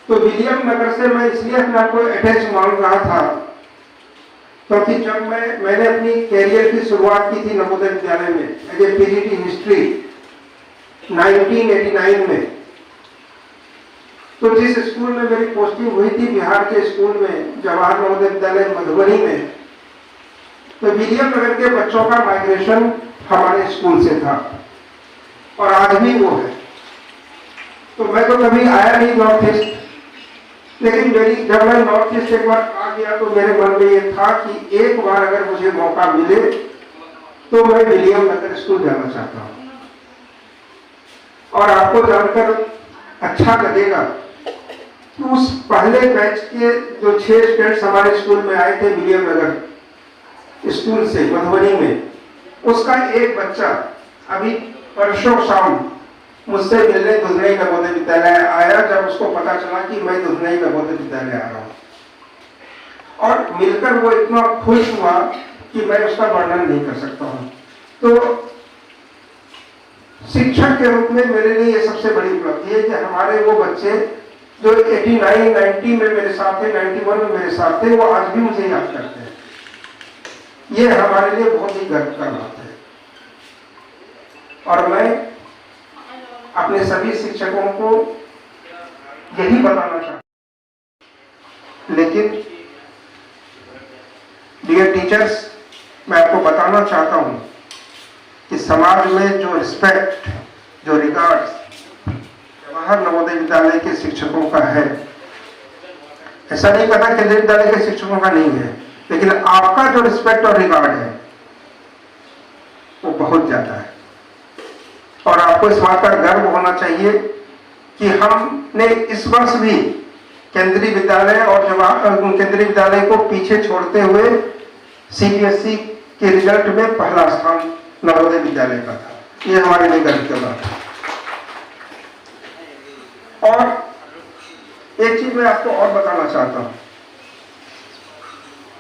तो विलियम नगर से मैं इसलिए अपना कोई अटैच मान रहा था क्योंकि जब मैंने अपनी कैरियर की शुरुआत की थी नवोदय विद्यालय में एज ए पीजीटी हिस्ट्री 1989 में, तो जिस स्कूल में मेरी पोस्टिंग हुई थी बिहार के स्कूल में जवाहर नवोदय विद्यालय मधुबनी में, तो विलियम नगर के बच्चों का माइग्रेशन हमारे स्कूल से था और आज भी वो है। तो मैं तो कभी आया नहीं नॉर्थ ईस्ट, लेकिन जब मैं नॉर्थ ईस्ट एक बार आ गया तो मेरे मन में ये था कि एक बार अगर मुझे मौका मिले तो मैं विलियम नगर स्कूल जाना चाहता हूँ। और आपको जानकर अच्छा लगेगा कि उस पहले बैच के जो 6 स्टूडेंट्स हमारे स्कूल में आए थे विलियम नगर स्कूल से मधुबनी में, उसका एक बच्चा अभी परसों शाम मुझसे मिलने दुधनई नवोदय विद्यालय आया, जब उसको पता चला कि मैं दुधनई नवोदय विद्यालय आ रहा हूँ। और मिलकर वो इतना खुश हुआ कि मैं उसका वर्णन नहीं कर सकता हूँ। तो शिक्षक के रूप में मेरे लिए ये सबसे बड़ी उपलब्धि है कि हमारे वो बच्चे जो 89, 90 में मेरे साथ थे, 91 में मेरे साथ थे, वो आज भी मुझे याद करते हैं। ये हमारे लिए बहुत ही गर्व का बात है। और मैं अपने सभी शिक्षकों को यही बताना चाहता हूं। लेकिन डियर टीचर्स, मैं आपको बताना चाहता हूं कि समाज में जो रिस्पेक्ट, जो रिगार्ड्स जवाहर नवोदय विद्यालय के शिक्षकों का है, ऐसा नहीं कहता केंद्रीय विद्यालय के शिक्षकों का नहीं है, लेकिन आपका जो रिस्पेक्ट और रिगार्ड है वो बहुत ज्यादा है। और आपको इस बात का गर्व होना चाहिए कि हमने इस वर्ष भी केंद्रीय विद्यालय और केंद्रीय विद्यालय को पीछे छोड़ते हुए सीबीएसई के रिजल्ट में पहला स्थान नवोदय विद्यालय का था। ये हमारे लिए गर्व की बात है। और एक चीज मैं आपको और बताना चाहता हूं,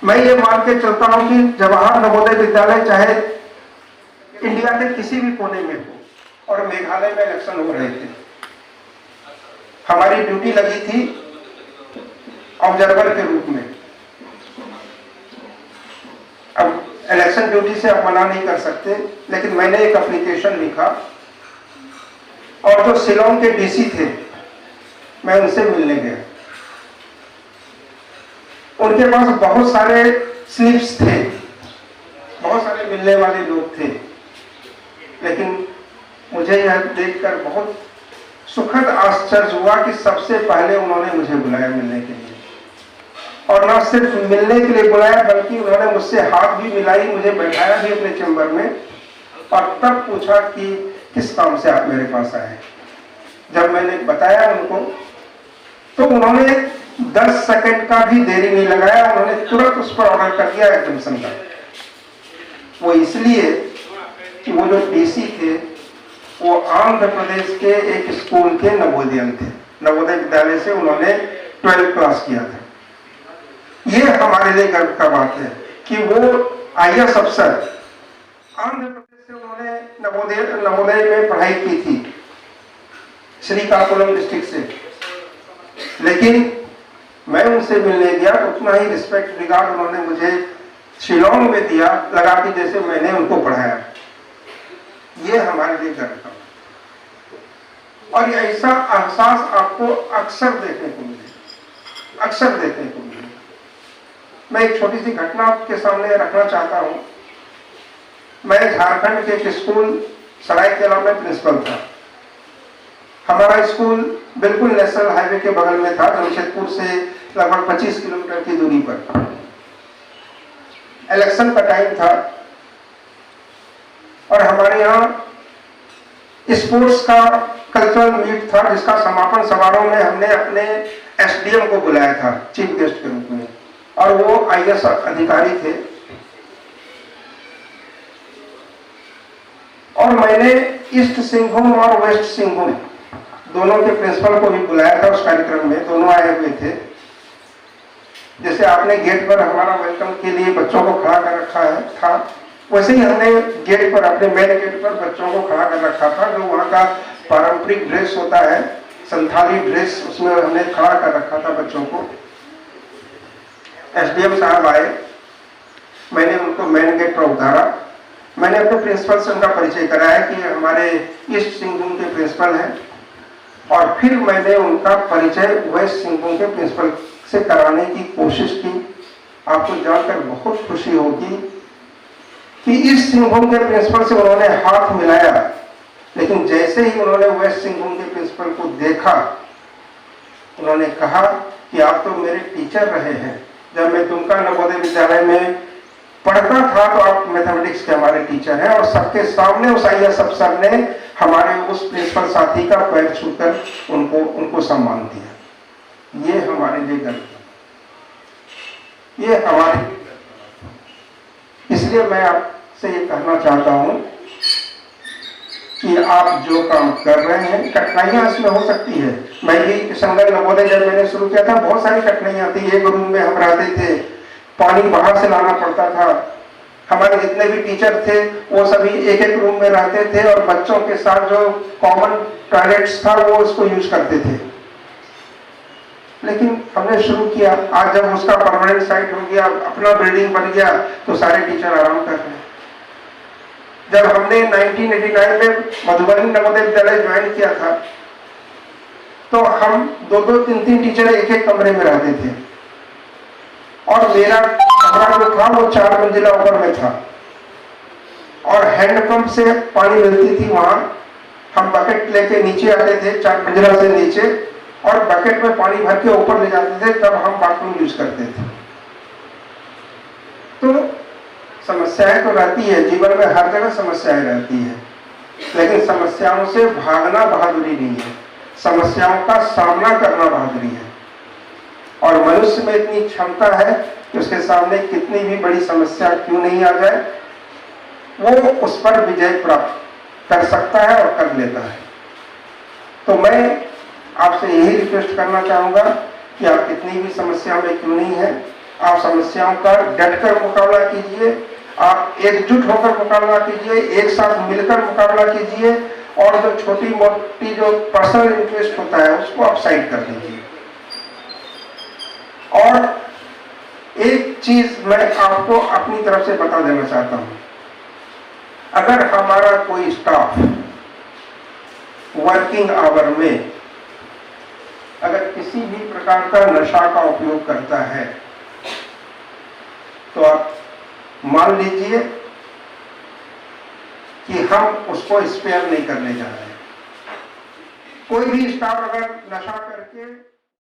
मैं ये मान के चलता हूं कि जवाहर नवोदय विद्यालय चाहे इंडिया के किसी भी कोने में हो, और मेघालय में इलेक्शन हो रहे थे, हमारी ड्यूटी लगी थी ऑब्जर्वर के रूप में। अब इलेक्शन ड्यूटी से आप मना नहीं कर सकते, लेकिन मैंने एक एप्लीकेशन लिखा और जो शिलोंग के डीसी थे मैं उनसे मिलने गया। उनके पास बहुत सारे स्लिप्स थे, बहुत सारे मिलने वाले लोग थे, लेकिन मुझे यह देखकर बहुत सुखद आश्चर्य हुआ कि सबसे पहले उन्होंने मुझे बुलाया मिलने के लिए। और ना सिर्फ मिलने के लिए बुलाया, बल्कि उन्होंने मुझसे हाथ भी मिलाई, मुझे बैठाया भी अपने चैम्बर में, और तब पूछा कि किस काम से आप मेरे पास आए। जब मैंने बताया उनको, तो उन्होंने 10 सेकंड का भी देरी नहीं लगाया, उन्होंने तुरंत उस पर ऑर्डर कर दिया एडमिशन का। वो इसलिए कि वो जो डीसी थे वो आंध्र प्रदेश के एक स्कूल के नवोदयन थे, नवोदय विद्यालय से उन्होंने 12th क्लास किया था। ये हमारे लिए गर्व का बात है कि वो IAS अफसर आंध्र प्रदेश से उन्होंने नवोदय में पढ़ाई की थी, श्रीकाकुलम डिस्ट्रिक्ट से, लेकिन मैं उनसे मिलने गया तो उतना ही रिस्पेक्ट रिगार्ड उन्होंने मुझे शिलोंग में दिया, लगा कि जैसे मैंने उनको पढ़ाया। ये हमारे लिए गर्व का, और ऐसा एहसास आपको अक्सर देखने को मिले, अक्सर देखने को मिले। मैं एक छोटी सी घटना आपके सामने रखना चाहता हूं। मैं झारखंड के एक स्कूल सरायकेला में प्रिंसिपल था। हमारा स्कूल बिल्कुल नेशनल हाईवे के बगल में था, जमशेदपुर से लगभग 25 किलोमीटर की दूरी पर। इलेक्शन का टाइम था और हमारे यहाँ स्पोर्ट्स का कल्चरल मीट था, जिसका समापन समारोह में हमने अपने SDM को बुलाया था चीफ गेस्ट के रूप में, और वो IAS अधिकारी थे। और मैंने ईस्ट सिंहभूम और वेस्ट सिंहभूम दोनों के प्रिंसिपल को भी बुलाया था उस कार्यक्रम में, दोनों आए हुए थे। जैसे आपने गेट पर हमारा वेलकम के लिए बच्चों को खड़ा कर रखा था, वैसे ही हमने गेट पर, अपने मेन गेट पर बच्चों को खड़ा कर रखा था, जो वहाँ का पारंपरिक ड्रेस होता है संथाली ड्रेस उसमें हमने खड़ा कर रखा था बच्चों को। एसडीएम साहब आए, मैंने उनको मेन गेट पर उतारा। मैंने अपने प्रिंसिपल से उनका परिचय कराया कि हमारे ईस्ट सिंहभूम के प्रिंसिपल हैं, और फिर मैंने उनका परिचय वेस्ट सिंहभूम के प्रिंसिपल से कराने की कोशिश की। आपको जानकर बहुत खुशी होगी कि ईस्ट सिंहभूम के प्रिंसिपल से उन्होंने हाथ मिलाया, लेकिन जैसे ही उन्होंने वेस्ट सिंहभूम के प्रिंसिपल को देखा, उन्होंने कहा कि आप तो मेरे टीचर रहे हैं। जब मैं दुमका नवोदय विद्यालय में पढ़ता था तो आप मैथमेटिक्स के हमारे टीचर हैं, और सबके सामने उस आईएएस अफसर ने हमारे उस प्रिंसिपल साथी का पैर छूकर उनको सम्मान दिया। ये हमारे लिए गर्व, ये हमारे, इसलिए मैं आपसे ये कहना चाहता हूं कि आप जो काम कर रहे हैं, कठिनाइयां इसमें हो सकती है। मैं भी किशनगंज नवोदय जब मैंने शुरू किया था, बहुत सारी कठिनाइयां थी। एक रूम में हम रहते थे, पानी बाहर से लाना पड़ता था। हमारे जितने भी टीचर थे वो सभी एक एक रूम में रहते थे, और बच्चों के साथ जो कॉमन टॉयलेट्स था वो उसको यूज करते थे। लेकिन हमने शुरू किया, आज जब उसका परमानेंट साइट हो गया, अपना बिल्डिंग बन गया, तो सारे टीचर आराम कर रहे हैं। जब हमने 1989 में मधुबनी नवोदय विद्यालय ज्वाइन किया था, तो हम 2-2, 3-3 टीचर एक एक कमरे में रहते थे, और मेरा कमरा जो था वो 4 मंजिला ऊपर में था, और हैंडपंप से पानी मिलती थी। वहां हम बकेट लेके नीचे आते थे, 4 मंजिला से नीचे, और बकेट में पानी भर के ऊपर ले जाते थे, तब हम बाथरूम यूज करते थे। तो समस्याएं तो रहती है, जीवन में हर जगह समस्याएं रहती है, लेकिन समस्याओं से भागना बहादुरी नहीं है, समस्याओं का सामना करना बहादुरी है। और मनुष्य में इतनी क्षमता है कि उसके सामने कितनी भी बड़ी समस्या क्यों नहीं आ जाए, वो उस पर विजय प्राप्त कर सकता है और कर लेता है। तो मैं आपसे यही रिक्वेस्ट करना चाहूंगा कि आप कितनी भी समस्या में क्यों नहीं है, आप समस्याओं का डटकर मुकाबला कीजिए, आप एकजुट होकर मुकाबला कीजिए, एक साथ मिलकर मुकाबला कीजिए, और जो छोटी मोटी जो पर्सनल इंटरेस्ट होता है उसको आप साइड कर दीजिए। और एक चीज मैं आपको अपनी तरफ से बता देना चाहता हूं, अगर हमारा कोई स्टाफ वर्किंग आवर में अगर किसी भी प्रकार का नशा का उपयोग करता है, तो आप मान लीजिए कि हम उसको स्पेयर नहीं करने जा रहे हैं। कोई भी स्टाफ अगर नशा करके